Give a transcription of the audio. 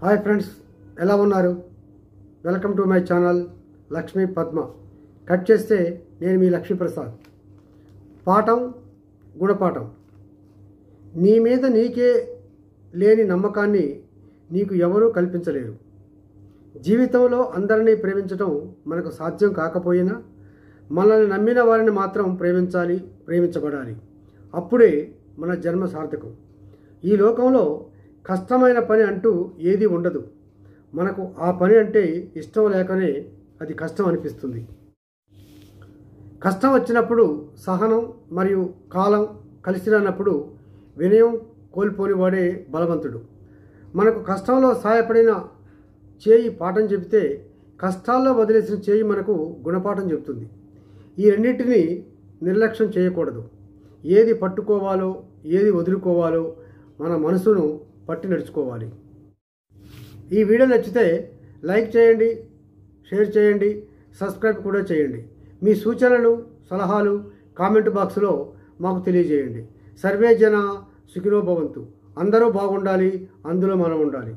Hi friends, ఎలా ఉన్నారు? Welcome to my channel Lakshmi Padma. Cut చేస్తే నేను మీ లక్ష్మీప్రసాద్. పాఠం గుణపాఠం. నీ మీద నీకే లేని నమ్మకాన్ని నీకు ఎవరూ కల్పించలేరు. జీవితంలో అందరినీ ప్రేమించడం మనకు సాధ్యం కాకపోయినా మనల్ని నమ్మిన వారిని మాత్రం ప్రేమించాలి, ప్రేమించబడాలి. అప్పుడే మన జన్మ సార్థకం. ఈ లోకంలో కష్టమైన పని అంటూ ఏది ఉండదు. మనకు ఆ పని అంటే ఇష్టం లేకనే అది కష్టం అనిపిస్తుంది. కష్టం వచ్చినప్పుడు సహనం మరియు కాలం కలిసి రానప్పుడు వినయం కోల్పోనివాడే బలవంతుడు. మనకు కష్టంలో సహాయపడిన చేయి పాఠం చెబితే, కష్టాల్లో వదిలేసిన చేయి మనకు గుణపాఠం చెబుతుంది. ఈ రెండింటినీ నిర్లక్ష్యం చేయకూడదు. ఏది పట్టుకోవాలో, ఏది వదులుకోవాలో మన మనసును పట్టి నడుచుకోవాలి. ఈ వీడియో నచ్చితే లైక్ చేయండి, షేర్ చేయండి, సబ్స్క్రైబ్ కూడా చేయండి. మీ సూచనలు, సలహాలు కామెంట్ బాక్స్లో మాకు తెలియజేయండి. సర్వే జన సుఖినో భవంతు. అందరూ బాగుండాలి, అందులో మనం ఉండాలి.